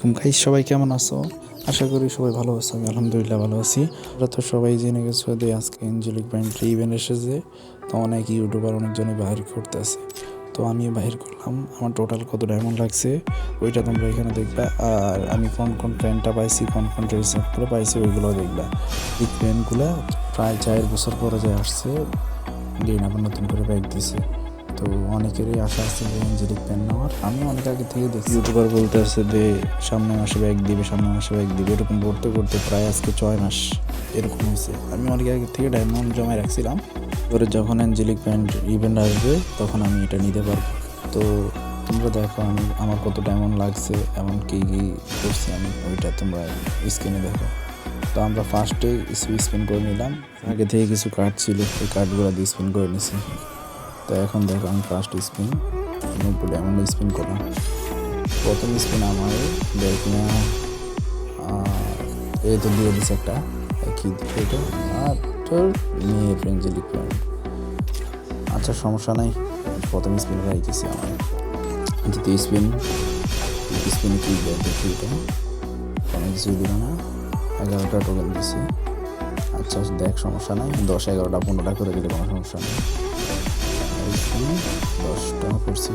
Guys সবাই কেমন আছো? আশা করি সবাই ভালো আছো। আমি আলহামদুলিল্লাহ ভালো আছি। তোমরা তো সবাই জেনে গেছো যে আজকে অ্যাঞ্জেলিক ব্যান্ড ইভেন্ট এসেছে। তো অনেক ইউটিউবার অনেকজনই বাহির করতেছে, তো আমি বাহির করলাম আমার টোটাল কত ডায়মন্ড লাগছে ওইটা তোমরা এখানে দেখবা। আর আমি কোন কোন প্যান্টটা পাইছি, কোন কোন ড্রেসগুলো পাইছি ওইগুলো দেখবা। এই প্যান্টগুলো প্রায় 4 বছর পরে যে আসছে, দিন আবার নতুন করে ব্যাগ দিছে। তো অনেকেরই আশা আছে যে অ্যাঞ্জেলিক প্যান্ট নেওয়ার। আমি অনেক আগে থেকে দেখছি ইউটিউবার বলতে আছে যে সামনে মাসে ব্যাগ দিবে, সামনে মাসে ব্যাগ দিবে, এরকম করতে করতে প্রায় আজকে 6 মাস এরকম হয়েছে। আমি অনেক আগে থেকে ডায়মন্ড জমায় রাখছিলাম, এবারে যখন অ্যাঞ্জেলিক প্যান্ট ইভেন্ট আসবে তখন আমি এটা নিতে পারবো। তো তোমরা দেখো আমি আমার কত ডায়মন্ড লাগছে, এমন কী কী করছি আমি, ওইটা তোমরা স্ক্রিনে দেখো। তো আমরা ফার্স্টে স্পিন করে নিলাম, আগে থেকে কিছু কার্ড ছিল ওই কার্ডগুলো দিয়ে স্পিন করে নিছি। তো এখন দেখো আমি ফার্স্ট স্পিন 90 ডায়মন্ড স্পিন করলাম। প্রথম স্পিন আমার দেখ না, এই তো দিয়ে দিচ্ছে একটা কি এটা, আর তোর নিয়ে অ্যাঞ্জেলিক প্যান্ট। আচ্ছা সমস্যা নাই, প্রথম স্পিন রাখতেছি আমার। দ্বিতীয় স্পিনে কি দেয় দেখি, এটা কোনো কিছু দিল না, 11টা টোকেন দিচ্ছে। আচ্ছা দেখ সমস্যা নাই, 10, 11টা 15টা করে দিলে কোনো সমস্যা নেই। 10টা করছি,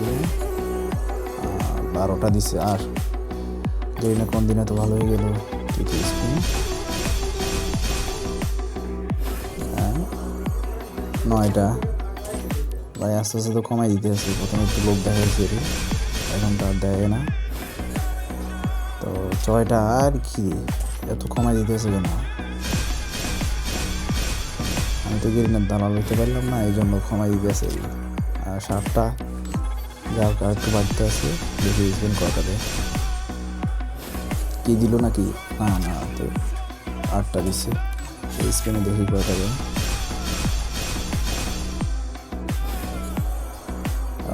12টা দিছে। আর দুই না কোন দিনে তো ভালো হয়ে গেল। তৃতীয় স্পিন 9টা। ভাই আস্তে আস্তে তো কমাই দিতে আসি, প্রথমে একটু লোক দেখাইছি, এখন তো আর দেয় না। তো 6টা, আর কি এত কমাই দিতে আসে কেন? আমি তো গেরিনার দালাল হইতে পারলাম না, এই জন্য কমাই দিতে আসে। আর 7টা, যা হোক আর একটু বাড়তে আছে, দেখি স্পিন কটা দেয়, কি দিল নাকি? না না, তো 8টা দিচ্ছে। এই স্পিনে দেখি কয়টা দেয়।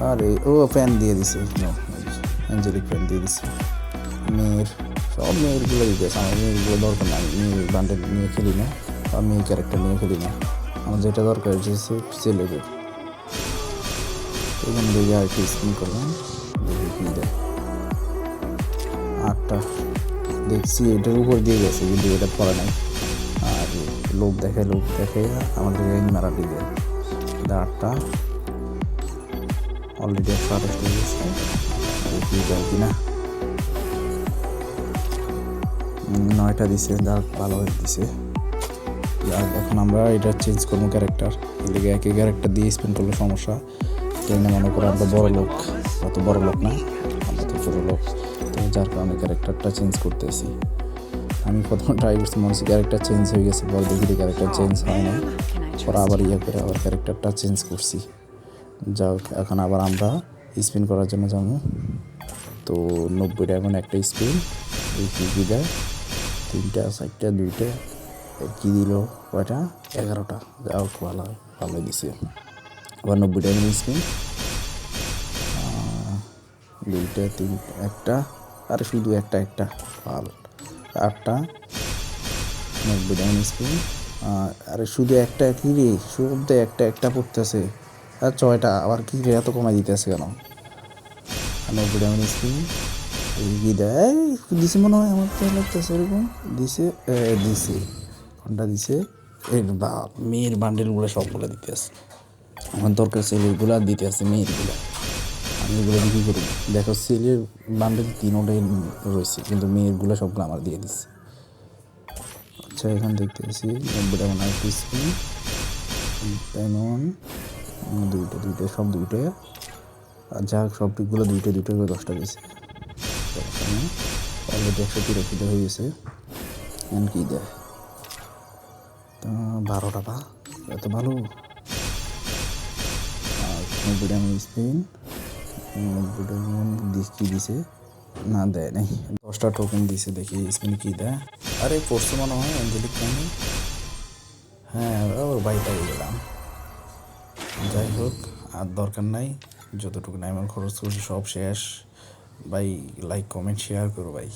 আরে ও ফ্যান দিয়ে দিছে, অ্যাঞ্জেলিক ফ্যান দিয়ে দিছে। মেয়ের সব মেয়েরগুলো দিতেছে, আমার মেয়েরগুলো দরকার না, আমি মেয়ের বান্ডেল নিয়ে খেলি না, বা মেয়ে ক্যারেক্টার নিয়ে খেলি না। আমার যেটা দরকার হচ্ছে ছেলেদের। এখানে দেখি আর কি স্পিন করলাম, দেখি কী দেয়। 8টা দেখছি, এটার উপর দিয়ে গেছে কিন্তু এটা পড়া নাই। আর লোক দেখে আমাদের মারা দিয়ে 8টা অলরেডি 128 হয়ে গেছে। দেখি যায় কিনা। 9টা দিছে, যাক ভালো হয়ে দিছে। এখন আমরা এটা চেঞ্জ করবো ক্যারেক্টার, এদিকে একই ক্যারেক্টার দিয়ে স্পেন্ড করলে সমস্যা। ট্রেনে মনে করো আমরা বড় লোক, অত বড় লোক না, আমরা তো ছোটো লোক, তো যার কারণে ক্যারেক্টারটা চেঞ্জ করতেছি। আমি প্রথমে ট্রাই করছি, মনে হচ্ছে ক্যারেক্টার চেঞ্জ হয়ে গেছে, পরে দেখি ক্যারেক্টার চেঞ্জ হয় না, পরে আবার করে আবার ক্যারেক্টারটা চেঞ্জ করছি। যাক এখন আবার আমরা স্পিন করার জন্য যাবো। তো 90 ডায়মন্ড একটা স্পিন, এই কি দেয়, 3টা 4টা 2টা, কী দিল কয়টা, 11টা। যাও ভালো দিছে। আবার 90 ডায়মন্ড স্পিন, 2টা 3টা 1টা, আরে শুধু একটা ভালো। 8টা 90 ডায়মন্ড স্পিন, আরে শুধু একটা, কি রে শুধু একটা পড়তেছে। আর 6টা, আবার কি রে এত কমাই দিতেছে কেন? 90 ডায়মন্ড স্পিন, এই দেয় দিছে মনে হয়, আমার তো লাগতেছে এরকম দিছে কোনটা দিছে। এই বা মেয়ের বান্ডেলগুলো সবগুলো দিতে আসে, আমার দরকার ছেলেগুলো দিতে আসে মেয়েরগুলো, আমি এগুলো বিক্রি করি। দেখো ছেলের বান্ডেল 3টাই রয়েছে, কিন্তু মেয়েরগুলো সবগুলো আমার দিয়ে দিচ্ছে। আচ্ছা এখানে দেখতেছি 90 ডায়মন্ড আর স্পিন, ডায়মন্ড 2টা সব 2টা। আর যা সব পিকগুলো 2টা করে 10টা দিয়েছে। অলরেডি 183 হয়ে গেছে। এখন কী দেয়, 12টা বা এত ভালো। আর 90 ডায়মন্ড স্পিন, 90 ডায়মন্ড কী দিছে, না দেয় নাই। 10টা টোকেন দিছে, দেখি স্পিন কী দেয়। আরে পড়ছে মনে হয় অ্যাঞ্জেলিক প্যান্ট, হ্যাঁ ওর বাড়িটা গেলাম। যাই হোক আর দরকার নাই, যতটুকু ডায়মন্ড খরচ করছি সব শেষ ভাই। লাইক কমেন্ট শেয়ার করো ভাই।